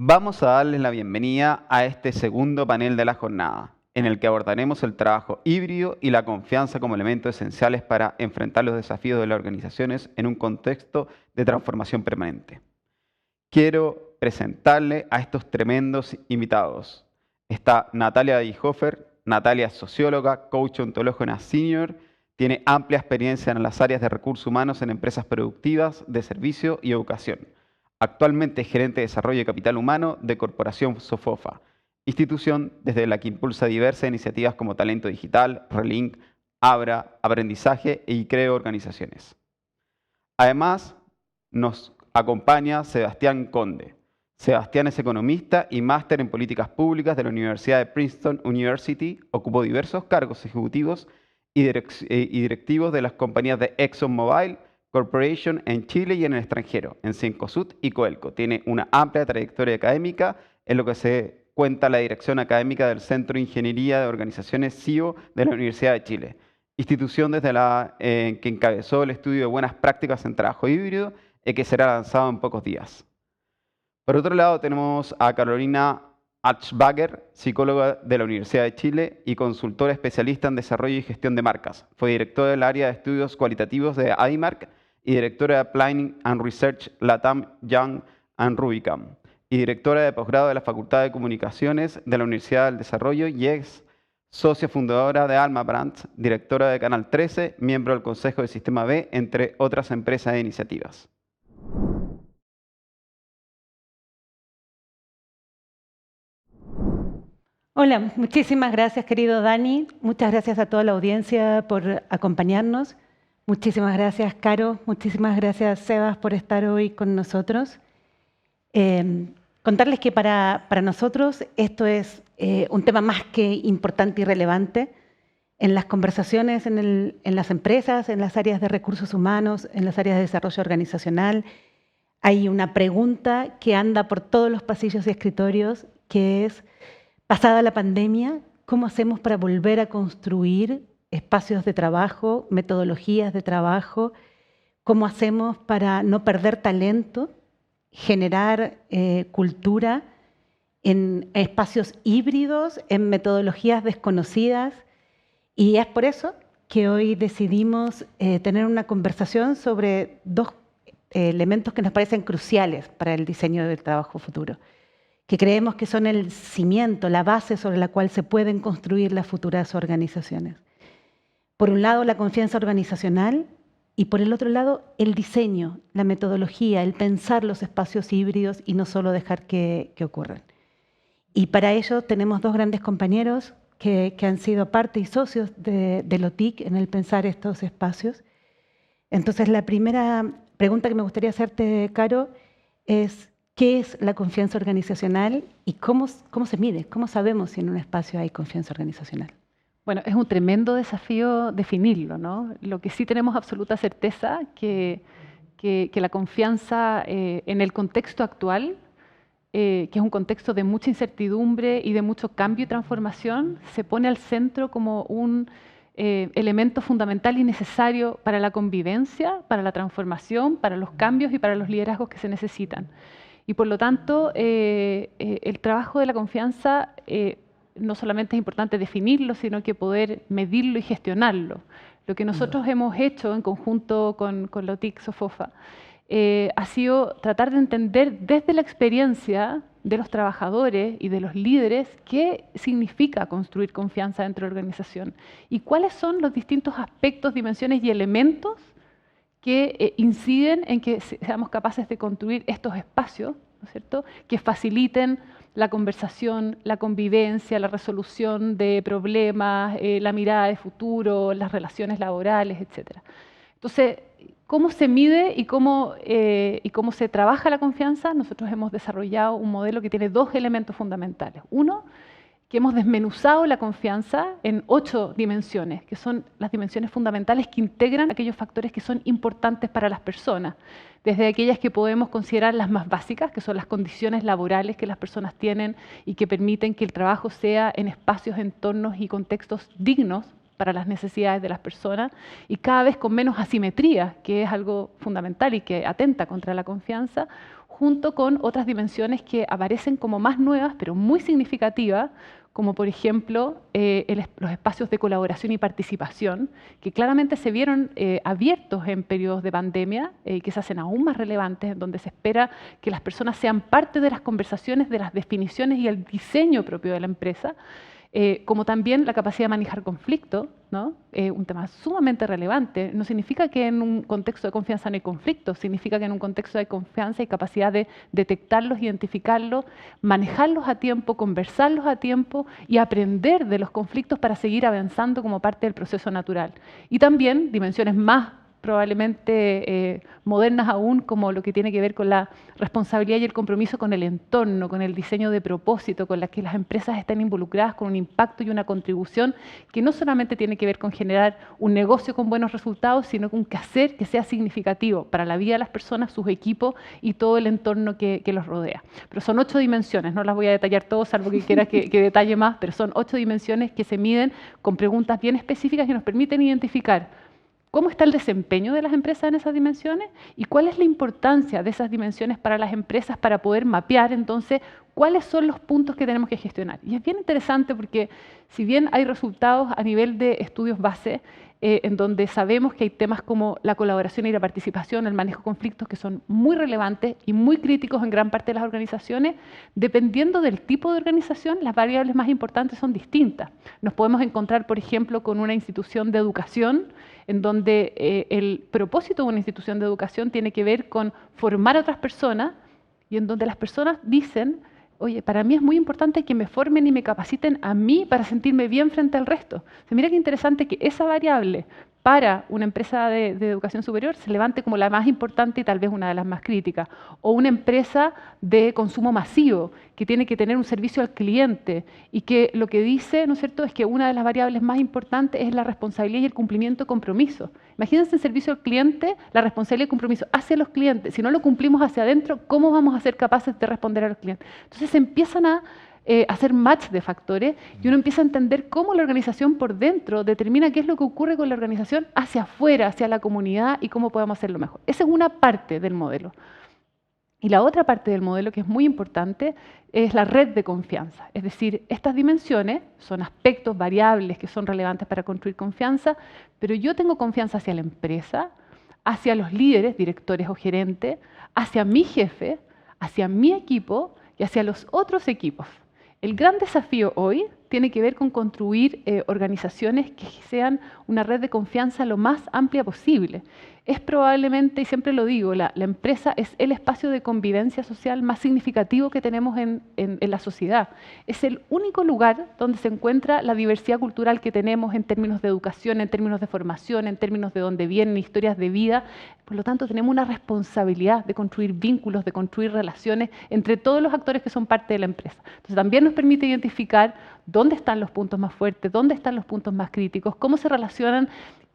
Vamos a darles la bienvenida a este segundo panel de la jornada, en el que abordaremos el trabajo híbrido y la confianza como elementos esenciales para enfrentar los desafíos de las organizaciones en un contexto de transformación permanente. Quiero presentarle a estos tremendos invitados. Está Natalia Dijhofer. Natalia es socióloga, coach ontológica senior, tiene amplia experiencia en las áreas de recursos humanos en empresas productivas, de servicio y educación. Actualmente es gerente de desarrollo y capital humano de Corporación Sofofa, institución desde la que impulsa diversas iniciativas como Talento Digital, Relink, Abra, Aprendizaje y Creo Organizaciones. Además, nos acompaña Sebastián Conde. Sebastián es economista y máster en políticas públicas de la Universidad de Princeton University. Ocupó diversos cargos ejecutivos y directivos de las compañías de ExxonMobil Corporation en Chile y en el extranjero, en Cencosud y Coelco. Tiene una amplia trayectoria académica en lo que se cuenta la dirección académica del Centro de Ingeniería de Organizaciones CIO de la Universidad de Chile, institución desde la que encabezó el estudio de buenas prácticas en trabajo híbrido y que será lanzado en pocos días. Por otro lado, tenemos a Carolina Achbacher, psicóloga de la Universidad de Chile y consultora especialista en desarrollo y gestión de marcas. Fue directora del área de estudios cualitativos de IMARC y directora de Planning and Research LATAM Young and Rubicam, y directora de posgrado de la Facultad de Comunicaciones de la Universidad del Desarrollo y es socia fundadora de Alma Brands, directora de Canal 13, miembro del Consejo de Sistema B, entre otras empresas e iniciativas. Hola, muchísimas gracias, querido Dani. Muchas gracias a toda la audiencia por acompañarnos. Muchísimas gracias, Caro. Muchísimas gracias, Sebas, por estar hoy con nosotros. Contarles que para nosotros esto es un tema más que importante y relevante. En las conversaciones en las empresas, en las áreas de recursos humanos, en las áreas de desarrollo organizacional, hay una pregunta que anda por todos los pasillos y escritorios, que es: pasada la pandemia, ¿cómo hacemos para volver a construir espacios de trabajo, metodologías de trabajo? ¿Cómo hacemos para no perder talento, generar cultura en espacios híbridos, en metodologías desconocidas? Y es por eso que hoy decidimos tener una conversación sobre dos elementos que nos parecen cruciales para el diseño del trabajo futuro, que creemos que son el cimiento, la base sobre la cual se pueden construir las futuras organizaciones. Por un lado, la confianza organizacional y por el otro lado, el diseño, la metodología, el pensar los espacios híbridos y no solo dejar que ocurran. Y para ello tenemos dos grandes compañeros que han sido parte y socios de LOTIC en el pensar estos espacios. Entonces, la primera pregunta que me gustaría hacerte, Caro, es: ¿qué es la confianza organizacional y cómo se mide? ¿Cómo sabemos si en un espacio hay confianza organizacional? Bueno, es un tremendo desafío definirlo, ¿no? Lo que sí tenemos absoluta certeza que la confianza en el contexto actual, que es un contexto de mucha incertidumbre y de mucho cambio y transformación, se pone al centro como un elemento fundamental y necesario para la convivencia, para la transformación, para los cambios y para los liderazgos que se necesitan. Y por lo tanto, el trabajo de la confianza no solamente es importante definirlo, sino que poder medirlo y gestionarlo. Lo que nosotros hemos hecho en conjunto con LOTIC Sofofa ha sido tratar de entender desde la experiencia de los trabajadores y de los líderes qué significa construir confianza dentro de la organización y cuáles son los distintos aspectos, dimensiones y elementos que inciden en que seamos capaces de construir estos espacios, ¿no es cierto?, que faciliten la conversación, la convivencia, la resolución de problemas, la mirada de futuro, las relaciones laborales, etc. Entonces, ¿cómo se mide y cómo se trabaja la confianza? Nosotros hemos desarrollado un modelo que tiene dos elementos fundamentales. Uno, que hemos desmenuzado la confianza en 8 dimensiones, que son las dimensiones fundamentales que integran aquellos factores que son importantes para las personas, desde aquellas que podemos considerar las más básicas, que son las condiciones laborales que las personas tienen y que permiten que el trabajo sea en espacios, entornos y contextos dignos para las necesidades de las personas y cada vez con menos asimetría, que es algo fundamental y que atenta contra la confianza, junto con otras dimensiones que aparecen como más nuevas, pero muy significativas, como por ejemplo los espacios de colaboración y participación, que claramente se vieron abiertos en periodos de pandemia, que se hacen aún más relevantes, en donde se espera que las personas sean parte de las conversaciones, de las definiciones y el diseño propio de la empresa, como también la capacidad de manejar conflicto, ¿no? Un tema sumamente relevante. No significa que en un contexto de confianza no hay conflicto, significa que en un contexto de confianza hay capacidad de detectarlos, identificarlos, manejarlos a tiempo, conversarlos a tiempo y aprender de los conflictos para seguir avanzando como parte del proceso natural. Y también dimensiones más probablemente modernas aún, como lo que tiene que ver con la responsabilidad y el compromiso con el entorno, con el diseño de propósito, con la que las empresas están involucradas con un impacto y una contribución que no solamente tiene que ver con generar un negocio con buenos resultados, sino con hacer que sea significativo para la vida de las personas, sus equipos y todo el entorno que los rodea. Pero son 8 dimensiones, no las voy a detallar todas, salvo que quieras que detalle más, pero son 8 dimensiones que se miden con preguntas bien específicas que nos permiten identificar cómo está el desempeño de las empresas en esas dimensiones y cuál es la importancia de esas dimensiones para las empresas para poder mapear entonces cuáles son los puntos que tenemos que gestionar. Y es bien interesante porque si bien hay resultados a nivel de estudios base, en donde sabemos que hay temas como la colaboración y la participación, el manejo de conflictos que son muy relevantes y muy críticos en gran parte de las organizaciones, dependiendo del tipo de organización, las variables más importantes son distintas. Nos podemos encontrar, por ejemplo, con una institución de educación en donde el propósito de una institución de educación tiene que ver con formar a otras personas y en donde las personas dicen, oye, para mí es muy importante que me formen y me capaciten a mí para sentirme bien frente al resto. Mira qué interesante que esa variable para una empresa de educación superior se levante como la más importante y tal vez una de las más críticas. O una empresa de consumo masivo que tiene que tener un servicio al cliente y que lo que dice, ¿no es cierto?, es que una de las variables más importantes es la responsabilidad y el cumplimiento de compromiso. Imagínense el servicio al cliente, la responsabilidad y el compromiso hacia los clientes. Si no lo cumplimos hacia adentro, ¿cómo vamos a ser capaces de responder a los clientes? Entonces se empiezan a hacer match de factores y uno empieza a entender cómo la organización por dentro determina qué es lo que ocurre con la organización hacia afuera, hacia la comunidad y cómo podemos hacerlo mejor. Esa es una parte del modelo. Y la otra parte del modelo que es muy importante es la red de confianza. Es decir, estas dimensiones son aspectos, variables que son relevantes para construir confianza, pero yo tengo confianza hacia la empresa, hacia los líderes, directores o gerentes, hacia mi jefe, hacia mi equipo y hacia los otros equipos. El gran desafío hoy tiene que ver con construir organizaciones que sean una red de confianza lo más amplia posible. Es probablemente, y siempre lo digo, la empresa es el espacio de convivencia social más significativo que tenemos en la sociedad. Es el único lugar donde se encuentra la diversidad cultural que tenemos en términos de educación, en términos de formación, en términos de dónde vienen historias de vida. Por lo tanto, tenemos una responsabilidad de construir vínculos, de construir relaciones entre todos los actores que son parte de la empresa. Entonces, también nos permite identificar dónde están los puntos más fuertes, dónde están los puntos más críticos, cómo se relacionan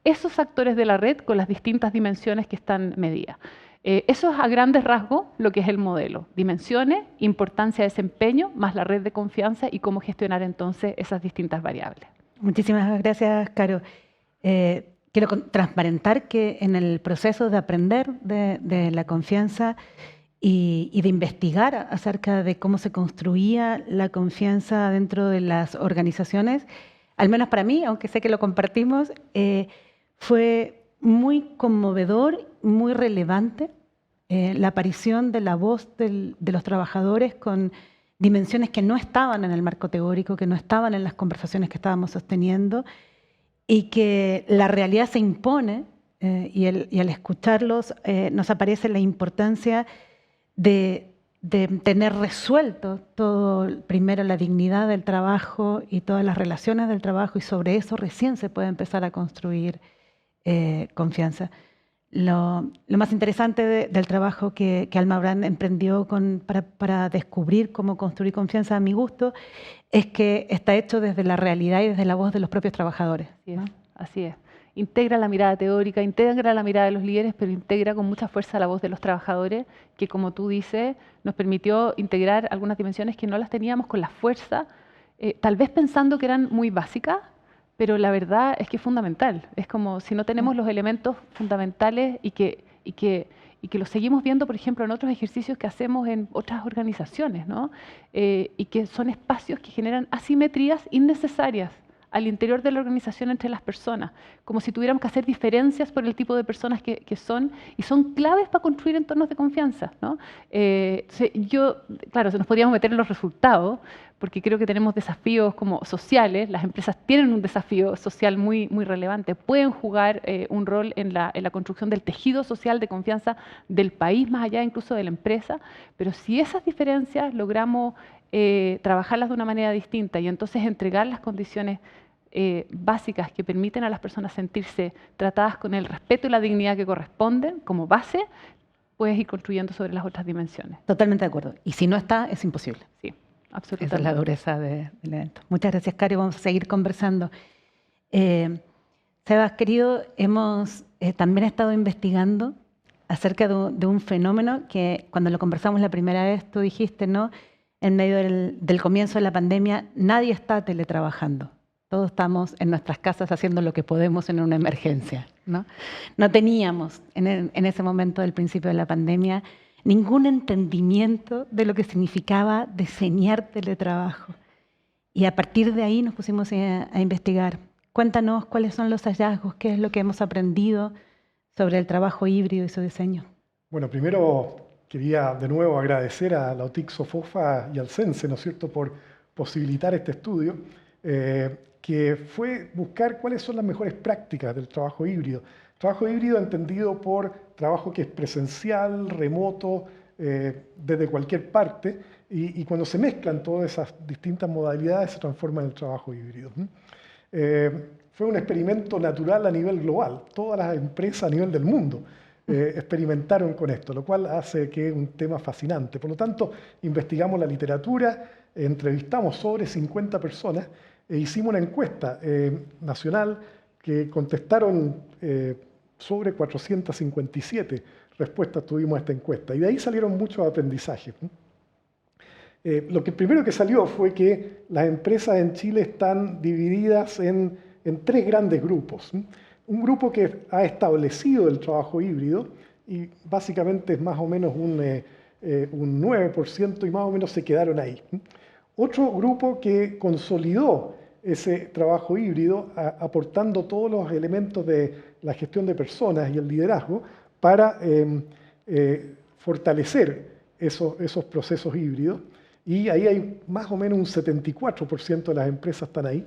esos actores de la red con las distintas dimensiones que están medidas. Eso es a grandes rasgos lo que es el modelo. Dimensiones, importancia de desempeño, más la red de confianza y cómo gestionar entonces esas distintas variables. Muchísimas gracias, Caro. Quiero transparentar que en el proceso de aprender de la confianza y de investigar acerca de cómo se construía la confianza dentro de las organizaciones, al menos para mí, aunque sé que lo compartimos, fue muy conmovedor, muy relevante la aparición de la voz de los trabajadores con dimensiones que no estaban en el marco teórico, que no estaban en las conversaciones que estábamos sosteniendo y que la realidad se impone y al escucharlos nos aparece la importancia de tener resuelto todo, primero la dignidad del trabajo y todas las relaciones del trabajo y sobre eso recién se puede empezar a construir confianza. Lo más interesante del trabajo que Alma Brand emprendió para descubrir cómo construir confianza a mi gusto es que está hecho desde la realidad y desde la voz de los propios trabajadores. Así es, así es. Integra la mirada teórica, integra la mirada de los líderes, pero integra con mucha fuerza la voz de los trabajadores, que como tú dices, nos permitió integrar algunas dimensiones que no las teníamos con la fuerza, tal vez pensando que eran muy básicas, pero la verdad es que es fundamental. Es como si no tenemos los elementos fundamentales y que y que lo seguimos viendo, por ejemplo, en otros ejercicios que hacemos en otras organizaciones, ¿no? Y que son espacios que generan asimetrías innecesarias al interior de la organización entre las personas, como si tuviéramos que hacer diferencias por el tipo de personas que son, y son claves para construir entornos de confianza, ¿no? Claro, se nos podríamos meter en los resultados, porque creo que tenemos desafíos como sociales, las empresas tienen un desafío social muy, muy relevante, pueden jugar un rol en la construcción del tejido social de confianza del país, más allá incluso de la empresa, pero si esas diferencias logramos trabajarlas de una manera distinta y entonces entregar las condiciones básicas que permiten a las personas sentirse tratadas con el respeto y la dignidad que corresponden como base, puedes ir construyendo sobre las otras dimensiones. Totalmente de acuerdo. Y si no está, es imposible. Sí, absolutamente. Esa es la dureza del evento. Muchas gracias, Cari. Vamos a seguir conversando. Sebas, querido, hemos también estado investigando acerca de un fenómeno que cuando lo conversamos la primera vez tú dijiste, ¿no? En medio del comienzo de la pandemia, nadie está teletrabajando. Todos estamos en nuestras casas haciendo lo que podemos en una emergencia, ¿no? No teníamos en ese momento del principio de la pandemia ningún entendimiento de lo que significaba diseñar teletrabajo. Y a partir de ahí nos pusimos a investigar. Cuéntanos cuáles son los hallazgos, qué es lo que hemos aprendido sobre el trabajo híbrido y su diseño. Bueno, primero quería de nuevo agradecer a la OTIC SOFOFA y al CENSE, ¿no es cierto?, por posibilitar este estudio, que fue buscar cuáles son las mejores prácticas del trabajo híbrido. Trabajo híbrido entendido por trabajo que es presencial, remoto, desde cualquier parte, y cuando se mezclan todas esas distintas modalidades se transforma en el trabajo híbrido. Fue un experimento natural a nivel global. Todas las empresas a nivel del mundo experimentaron con esto, lo cual hace que es un tema fascinante. Por lo tanto, investigamos la literatura, entrevistamos sobre 50 personas e hicimos una encuesta nacional que contestaron sobre 457 respuestas tuvimos a esta encuesta. Y de ahí salieron muchos aprendizajes. Lo primero que salió fue que las empresas en Chile están divididas en tres grandes grupos. Un grupo que ha establecido el trabajo híbrido y básicamente es más o menos un 9% y más o menos se quedaron ahí. Otro grupo que consolidó ese trabajo híbrido aportando todos los elementos de la gestión de personas y el liderazgo para fortalecer esos procesos híbridos. Y ahí hay más o menos un 74% de las empresas están ahí.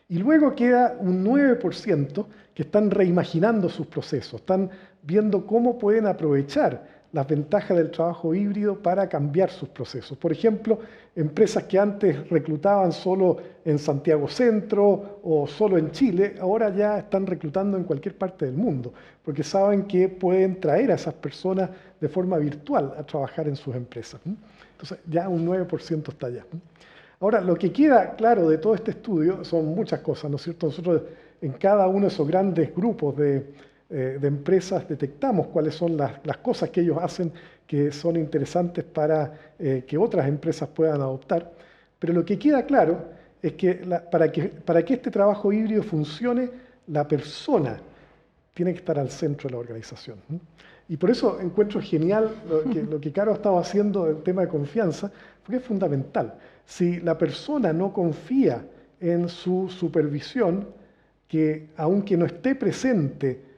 Y luego queda un 9% que están reimaginando sus procesos, están viendo cómo pueden aprovechar las ventajas del trabajo híbrido para cambiar sus procesos. Por ejemplo, empresas que antes reclutaban solo en Santiago Centro o solo en Chile, ahora ya están reclutando en cualquier parte del mundo, porque saben que pueden traer a esas personas de forma virtual a trabajar en sus empresas. Entonces ya un 9% está allá. Ahora, lo que queda claro de todo este estudio son muchas cosas, ¿no es cierto? Nosotros en cada uno de esos grandes grupos de empresas detectamos cuáles son las cosas que ellos hacen que son interesantes para que otras empresas puedan adoptar. Pero lo que queda claro es que para que este trabajo híbrido funcione, la persona tiene que estar al centro de la organización. Y por eso encuentro genial lo que Caro ha estado haciendo en el tema de confianza, porque es fundamental. Si la persona no confía en su supervisión, que aunque no esté presente,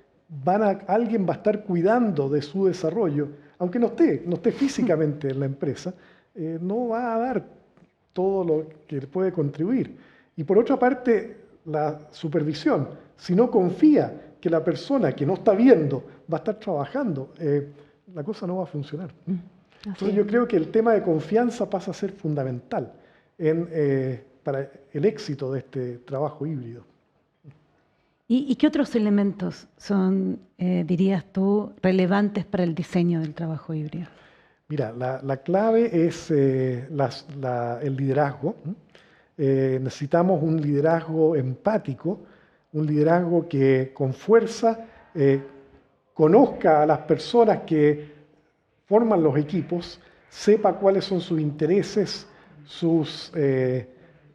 alguien va a estar cuidando de su desarrollo, aunque no esté físicamente en la empresa, no va a dar todo lo que puede contribuir. Y por otra parte, la supervisión, si no confía que la persona que no está viendo va a estar trabajando, la cosa no va a funcionar. Entonces yo creo que el tema de confianza pasa a ser fundamental para el éxito de este trabajo híbrido. ¿Y qué otros elementos son, dirías tú, relevantes para el diseño del trabajo híbrido? Mira, la clave es el liderazgo. Necesitamos un liderazgo empático, un liderazgo que con fuerza conozca a las personas que forman los equipos, sepa cuáles son sus intereses, sus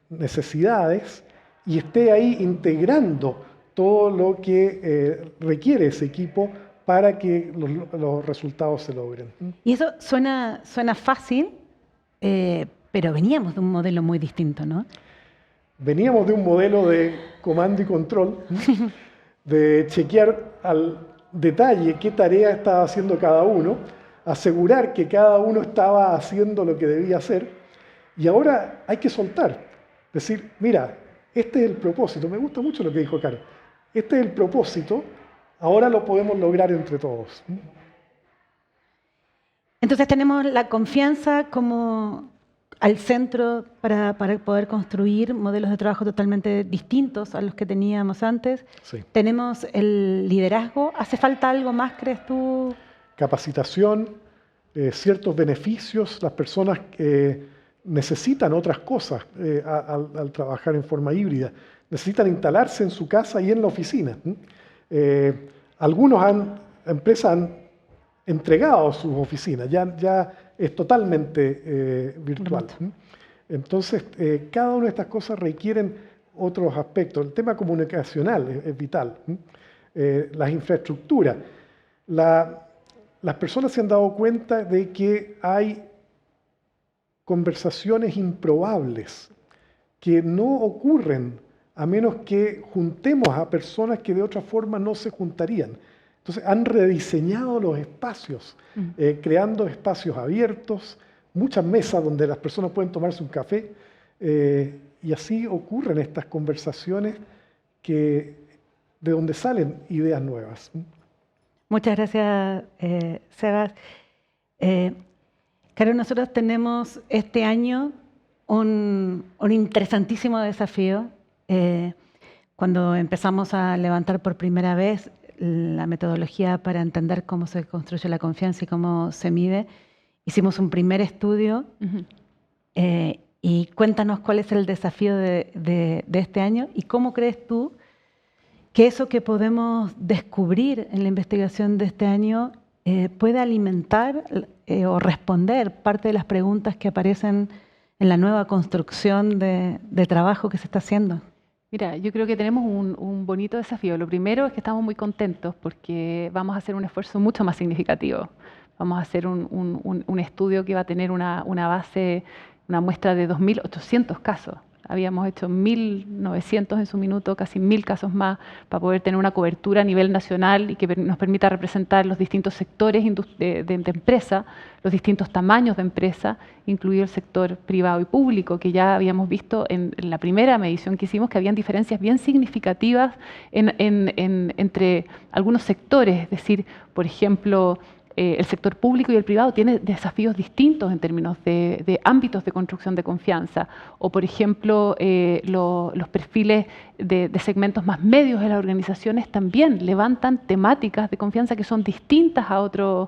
necesidades y esté ahí integrando todo lo que requiere ese equipo para que los resultados se logren. Y eso suena fácil, pero veníamos de un modelo muy distinto, ¿no? Veníamos de un modelo de comando y control, de chequear al detalle qué tarea estaba haciendo cada uno, asegurar que cada uno estaba haciendo lo que debía hacer, y ahora hay que soltar. Decir, mira, este es el propósito. Me gusta mucho lo que dijo Caro. Este es el propósito, ahora lo podemos lograr entre todos. Entonces tenemos la confianza como al centro para poder construir modelos de trabajo totalmente distintos a los que teníamos antes. Sí. Tenemos el liderazgo. ¿Hace falta algo más, crees tú? Capacitación, ciertos beneficios. Las personas necesitan otras cosas al trabajar en forma híbrida. Necesitan instalarse en su casa y en la oficina. Empresas han entregado sus oficinas, ya es totalmente virtual. Entonces, cada una de estas cosas requieren otros aspectos. El tema comunicacional es vital. Las infraestructuras. Las personas se han dado cuenta de que hay conversaciones improbables que no ocurren a menos que juntemos a personas que de otra forma no se juntarían. Entonces han rediseñado los espacios, creando espacios abiertos, muchas mesas donde las personas pueden tomarse un café, y así ocurren estas conversaciones de donde salen ideas nuevas. Muchas gracias, Sebas. Caro, nosotros tenemos este año un interesantísimo desafío. Cuando empezamos a levantar por primera vez la metodología para entender cómo se construye la confianza y cómo se mide, hicimos un primer estudio. Y cuéntanos cuál es el desafío de este año y cómo crees tú que eso que podemos descubrir en la investigación de este año puede alimentar o responder parte de las preguntas que aparecen en la nueva construcción de trabajo que se está haciendo. Mira, yo creo que tenemos un bonito desafío. Lo primero es que estamos muy contentos porque vamos a hacer un esfuerzo mucho más significativo. Vamos a hacer un estudio que va a tener una base, una muestra de 2.800 casos. Habíamos hecho 1.900 en su minuto, casi 1.000 casos más, para poder tener una cobertura a nivel nacional y que nos permita representar los distintos sectores de empresa, los distintos tamaños de empresa, incluido el sector privado y público, que ya habíamos visto en la primera medición que hicimos que habían diferencias bien significativas entre algunos sectores. Es decir, por ejemplo, el sector público y el privado tienen desafíos distintos en términos de ámbitos de construcción de confianza. O, por ejemplo, los perfiles de segmentos más medios de las organizaciones también levantan temáticas de confianza que son distintas a otros.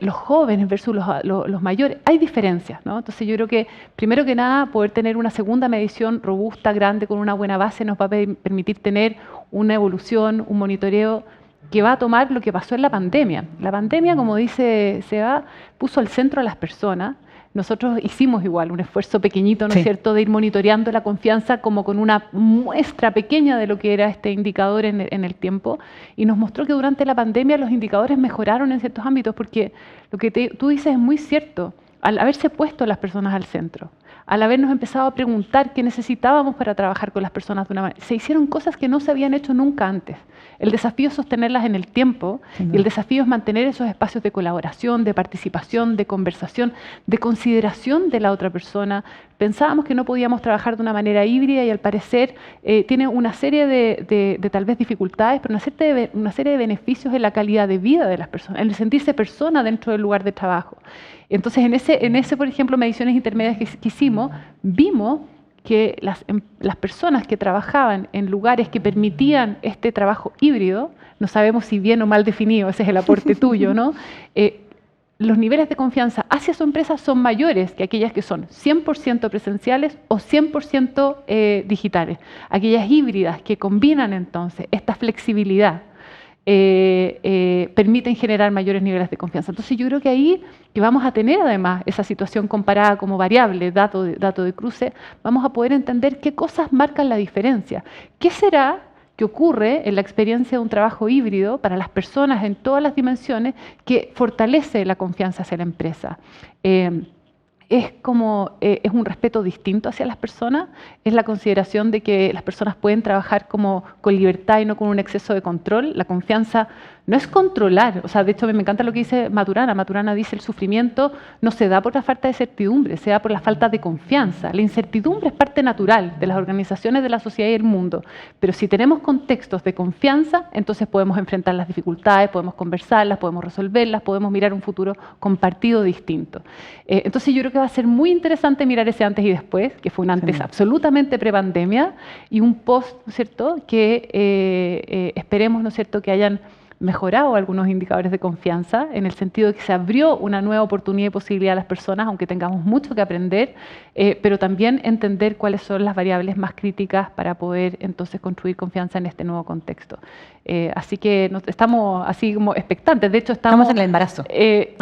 Los jóvenes versus los mayores. Hay diferencias, ¿no? Entonces yo creo que, primero que nada, poder tener una segunda medición robusta, grande, con una buena base, nos va a permitir tener una evolución, un monitoreo que va a tomar lo que pasó en la pandemia. La pandemia, como dice Seba, puso al centro a las personas. Nosotros hicimos igual un esfuerzo pequeñito, ¿no es cierto?, de ir monitoreando la confianza como con una muestra pequeña de lo que era este indicador en el tiempo, y nos mostró que durante la pandemia los indicadores mejoraron en ciertos ámbitos, porque lo que tú dices es muy cierto. Al haberse puesto a las personas al centro, al habernos empezado a preguntar qué necesitábamos para trabajar con las personas de una manera, se hicieron cosas que no se habían hecho nunca antes. El desafío es sostenerlas en el tiempo, y el desafío es mantener esos espacios de colaboración, de participación, de conversación, de consideración de la otra persona. Pensábamos que no podíamos trabajar de una manera híbrida y al parecer tiene una serie de tal vez dificultades, pero una serie de beneficios en la calidad de vida de las personas, en el sentirse persona dentro del lugar de trabajo. Entonces, en ese, por ejemplo, mediciones intermedias que hicimos, vimos que las personas que trabajaban en lugares que permitían este trabajo híbrido, no sabemos si bien o mal definido, ese es el aporte tuyo, ¿no? Los niveles de confianza hacia su empresa son mayores que aquellas que son 100% presenciales o 100% digitales. Aquellas híbridas que combinan entonces esta flexibilidad permiten generar mayores niveles de confianza. Entonces yo creo que ahí que vamos a tener además esa situación comparada como variable, dato de cruce, vamos a poder entender qué cosas marcan la diferencia. ¿Qué será que ocurre en la experiencia de un trabajo híbrido para las personas en todas las dimensiones que fortalece la confianza hacia la empresa. Es un respeto distinto hacia las personas, es la consideración de que las personas pueden trabajar con libertad y no con un exceso de control. La confianza no es controlar, o sea, de hecho me encanta lo que dice Maturana. Maturana dice el sufrimiento no se da por la falta de certidumbre, se da por la falta de confianza. La incertidumbre es parte natural de las organizaciones, de la sociedad y del mundo, pero si tenemos contextos de confianza, entonces podemos enfrentar las dificultades, podemos conversarlas, podemos resolverlas, podemos mirar un futuro compartido distinto. Entonces yo creo que va a ser muy interesante mirar ese antes y después, que fue un antes absolutamente prepandemia y un post, ¿no es cierto?, que esperemos, ¿no es cierto?, que hayan mejorado algunos indicadores de confianza, en el sentido de que se abrió una nueva oportunidad y posibilidad a las personas, aunque tengamos mucho que aprender, pero también entender cuáles son las variables más críticas para poder entonces construir confianza en este nuevo contexto. Así que estamos así como expectantes. De hecho, estamos en el embarazo. De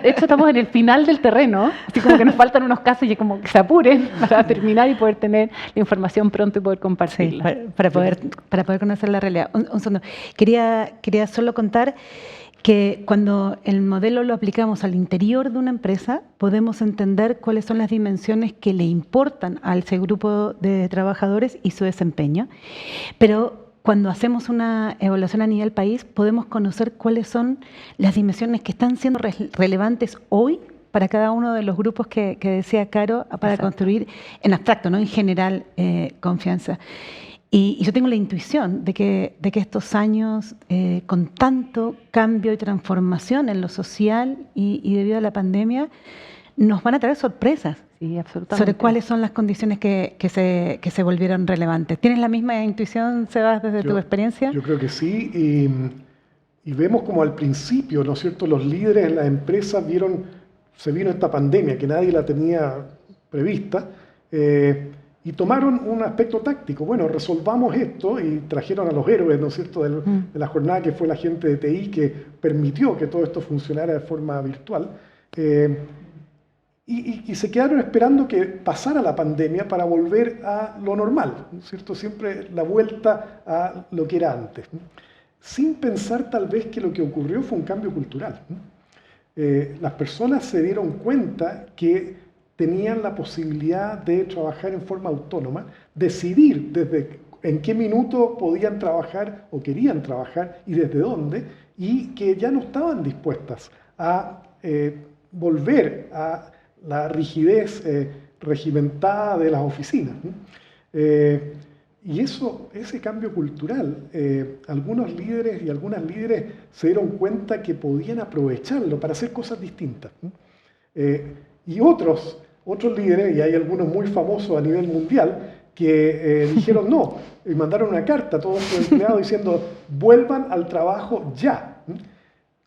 hecho, estamos en el final del terreno, así como que nos faltan unos casos y como que se apuren para terminar y poder tener la información pronto y poder compartirla. Sí, para poder conocer la realidad. Un segundo. Quería solo contar que cuando el modelo lo aplicamos al interior de una empresa, podemos entender cuáles son las dimensiones que le importan a ese grupo de trabajadores y su desempeño. Pero cuando hacemos una evaluación a nivel país, podemos conocer cuáles son las dimensiones que están siendo relevantes hoy para cada uno de los grupos que decía Caro, para Exacto. construir en abstracto, no en general, confianza. Y yo tengo la intuición de que estos años, con tanto cambio y transformación en lo social y debido a la pandemia, nos van a traer sorpresas. Sí, absolutamente. Sobre cuáles son las condiciones que se volvieron relevantes. ¿Tienes la misma intuición, Sebas, desde tu experiencia? Yo creo que sí, y vemos como al principio, ¿no es cierto?, los líderes en las empresas se vino esta pandemia que nadie la tenía prevista, y tomaron un aspecto táctico. Bueno, resolvamos esto, y trajeron a los héroes, ¿no es cierto?, de la jornada, que fue la gente de TI, que permitió que todo esto funcionara de forma virtual. Y se quedaron esperando que pasara la pandemia para volver a lo normal, ¿no es cierto? Siempre la vuelta a lo que era antes, ¿no? Sin pensar tal vez que lo que ocurrió fue un cambio cultural, ¿no? Las personas se dieron cuenta que tenían la posibilidad de trabajar en forma autónoma, decidir desde en qué minuto podían trabajar o querían trabajar y desde dónde, y que ya no estaban dispuestas a volver a la rigidez regimentada de las oficinas, ¿no? Y ese cambio cultural, algunos líderes y algunas líderes se dieron cuenta que podían aprovecharlo para hacer cosas distintas, ¿no? Y otros líderes, y hay algunos muy famosos a nivel mundial, que dijeron no, y mandaron una carta a todos sus empleados diciendo vuelvan al trabajo ya.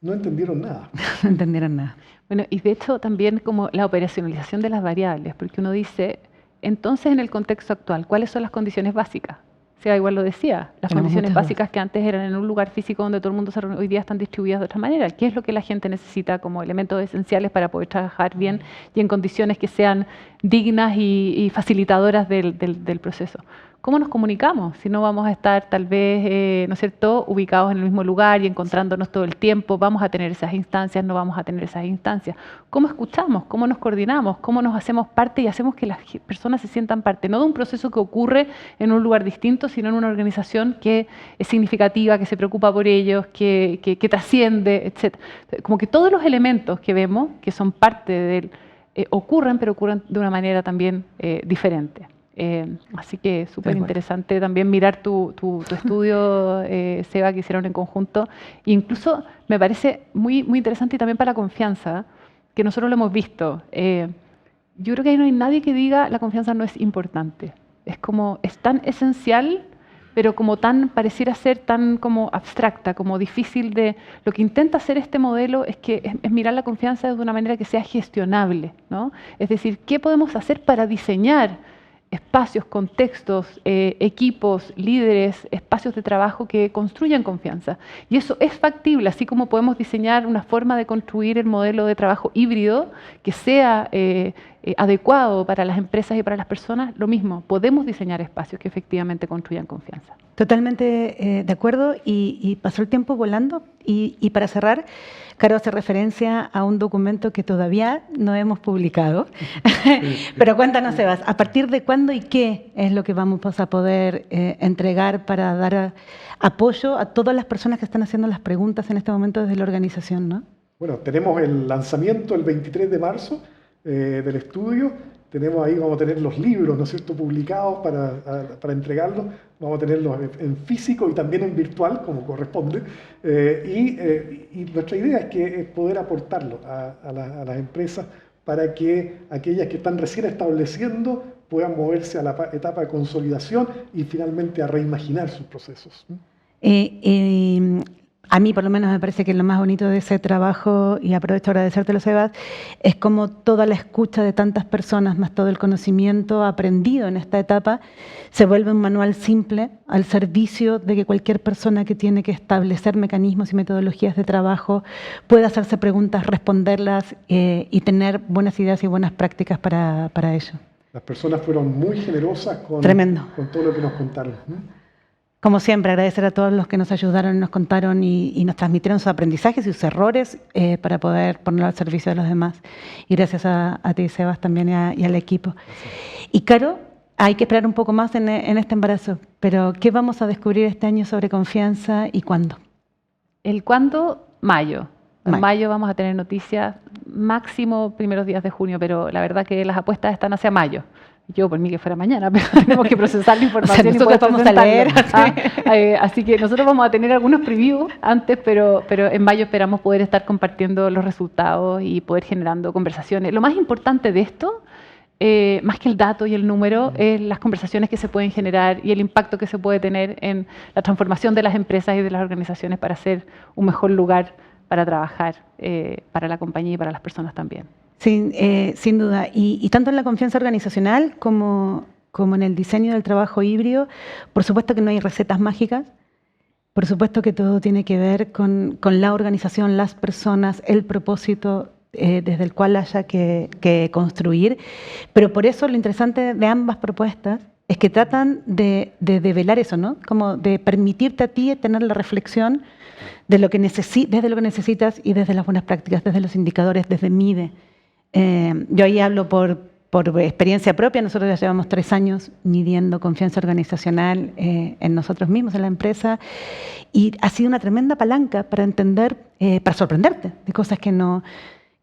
No entendieron nada. No entendieron nada. Bueno, y de hecho también como la operacionalización de las variables, porque uno dice, entonces en el contexto actual, ¿cuáles son las condiciones básicas? O sea, igual lo decía, las condiciones básicas que antes eran en un lugar físico donde todo el mundo se reúne, hoy día están distribuidas de otra manera. ¿Qué es lo que la gente necesita como elementos esenciales para poder trabajar bien y en condiciones que sean dignas y facilitadoras del proceso? ¿Cómo nos comunicamos si no vamos a estar tal vez, ¿no es cierto?, ubicados en el mismo lugar y encontrándonos todo el tiempo? ¿Vamos a tener esas instancias? ¿No vamos a tener esas instancias? ¿Cómo escuchamos? ¿Cómo nos coordinamos? ¿Cómo nos hacemos parte y hacemos que las personas se sientan parte? No de un proceso que ocurre en un lugar distinto, sino en una organización que es significativa, que se preocupa por ellos, que trasciende, etc. Como que todos los elementos que vemos, que son parte del... ocurren, pero ocurren de una manera también diferente. Así que súper interesante también mirar tu estudio, Seba, que hicieron en conjunto. E incluso me parece muy, muy interesante y también para la confianza, que nosotros lo hemos visto. Yo creo que ahí no hay nadie que diga la confianza no es importante. Es tan esencial, pero como pareciera ser tan como abstracta, como difícil de... Lo que intenta hacer este modelo es mirar la confianza de una manera que sea gestionable, ¿no? Es decir, ¿qué podemos hacer para diseñar espacios, contextos, equipos, líderes, espacios de trabajo que construyan confianza? Y eso es factible, así como podemos diseñar una forma de construir el modelo de trabajo híbrido que sea adecuado para las empresas y para las personas, lo mismo, podemos diseñar espacios que efectivamente construyan confianza. Totalmente de acuerdo y pasó el tiempo volando y para cerrar, Caro hace referencia a un documento que todavía no hemos publicado, pero cuéntanos, Sebas, ¿a partir de cuándo y qué es lo que vamos a poder entregar para dar apoyo a todas las personas que están haciendo las preguntas en este momento desde la organización, ¿no? Bueno, tenemos el lanzamiento el 23 de marzo del estudio. Tenemos ahí, vamos a tener los libros, ¿no es cierto?, publicados para entregarlos. Vamos a tenerlos en físico y también en virtual, como corresponde. Y nuestra idea es poder aportarlo a las empresas para que aquellas que están recién estableciendo puedan moverse a la etapa de consolidación y finalmente a reimaginar sus procesos. A mí, por lo menos, me parece que lo más bonito de ese trabajo, y aprovecho a agradecértelo, Sebas, es como toda la escucha de tantas personas, más todo el conocimiento aprendido en esta etapa, se vuelve un manual simple al servicio de que cualquier persona que tiene que establecer mecanismos y metodologías de trabajo pueda hacerse preguntas, responderlas y tener buenas ideas y buenas prácticas para ello. Las personas fueron muy generosas con todo lo que nos contaron. Como siempre, agradecer a todos los que nos ayudaron, nos contaron y nos transmitieron sus aprendizajes y sus errores para poder ponerlo al servicio de los demás. Y gracias a ti, Sebas, también y al equipo. Gracias. Y Caro, hay que esperar un poco más en este embarazo, pero ¿qué vamos a descubrir este año sobre confianza y cuándo? El cuándo, mayo. En mayo vamos a tener noticias, máximo primeros días de junio, pero la verdad que las apuestas están hacia mayo. Yo por mí que fuera mañana, pero tenemos que procesar la información y poder vamos a leer. Así que nosotros vamos a tener algunos previews antes, pero en mayo esperamos poder estar compartiendo los resultados y poder generando conversaciones. Lo más importante de esto, más que el dato y el número, es las conversaciones que se pueden generar y el impacto que se puede tener en la transformación de las empresas y de las organizaciones para ser un mejor lugar para trabajar para la compañía y para las personas también. Sin duda. Y tanto en la confianza organizacional como en el diseño del trabajo híbrido, por supuesto que no hay recetas mágicas, por supuesto que todo tiene que ver con la organización, las personas, el propósito desde el cual haya que construir. Pero por eso lo interesante de ambas propuestas es que tratan de develar eso, ¿no? Como de permitirte a ti tener la reflexión de lo que desde lo que necesitas y desde las buenas prácticas, desde los indicadores, desde MIDE. Yo ahí hablo por experiencia propia. Nosotros ya llevamos 3 años midiendo confianza organizacional en nosotros mismos, en la empresa, y ha sido una tremenda palanca para entender, para sorprenderte de cosas que no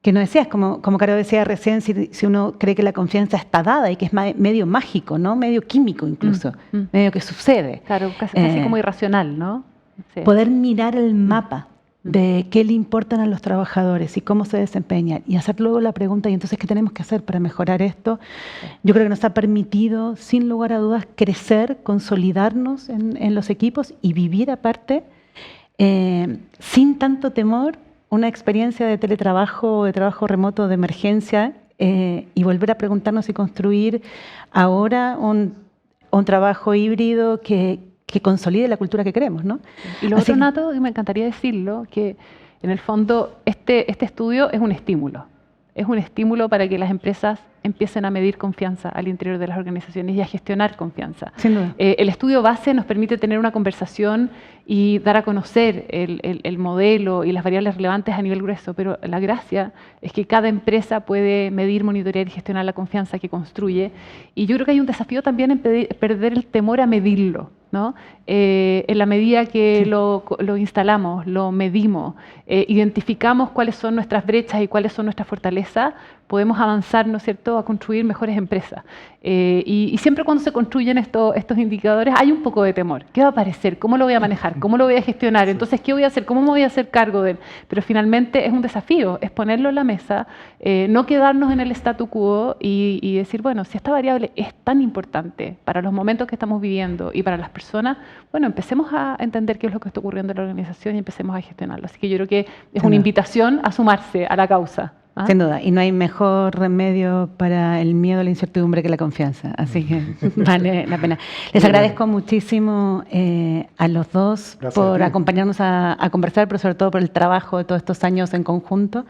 decías. Como Caro decía recién, si uno cree que la confianza está dada y que es medio mágico, ¿no? Medio químico incluso, medio que sucede. Claro, casi como irracional, ¿no? Sí. Poder mirar el mapa de qué le importan a los trabajadores y cómo se desempeñan y hacer luego la pregunta, ¿y entonces qué tenemos que hacer para mejorar esto? Yo creo que nos ha permitido, sin lugar a dudas, crecer, consolidarnos en los equipos y vivir aparte, sin tanto temor, una experiencia de teletrabajo o de trabajo remoto de emergencia y volver a preguntarnos y construir ahora un trabajo híbrido que consolide la cultura que queremos, ¿no? Y lo otro, Nato, y me encantaría decirlo, que en el fondo este estudio es un estímulo. Es un estímulo para que las empresas empiecen a medir confianza al interior de las organizaciones y a gestionar confianza. Sin duda. El estudio base nos permite tener una conversación y dar a conocer el modelo y las variables relevantes a nivel grueso, pero la gracia es que cada empresa puede medir, monitorear y gestionar la confianza que construye. Y yo creo que hay un desafío también en perder el temor a medirlo, ¿no? En la medida que sí, lo instalamos, lo medimos, identificamos cuáles son nuestras brechas y cuáles son nuestras fortalezas, podemos avanzar, ¿no es cierto?, a construir mejores empresas. Y siempre cuando se construyen estos indicadores hay un poco de temor. ¿Qué va a aparecer? ¿Cómo lo voy a manejar? ¿Cómo lo voy a gestionar? Entonces, ¿qué voy a hacer? ¿Cómo me voy a hacer cargo de él? Pero finalmente es un desafío, es ponerlo en la mesa, no quedarnos en el statu quo y decir, bueno, si esta variable es tan importante para los momentos que estamos viviendo y para las personas, bueno, empecemos a entender qué es lo que está ocurriendo en la organización y empecemos a gestionarlo. Así que yo creo que es una invitación a sumarse a la causa. ¿Ah? Sin duda, y no hay mejor remedio para el miedo a la incertidumbre que la confianza, así que vale la pena. Les agradezco muchísimo a los dos por acompañarnos a conversar, pero sobre todo por el trabajo de todos estos años en conjunto.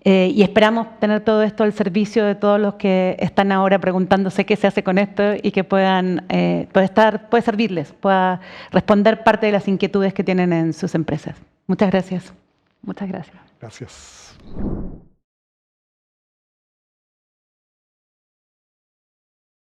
Y esperamos tener todo esto al servicio de todos los que están ahora preguntándose qué se hace con esto y que puedan, puede servirles, pueda responder parte de las inquietudes que tienen en sus empresas. Muchas gracias. Muchas gracias. Gracias.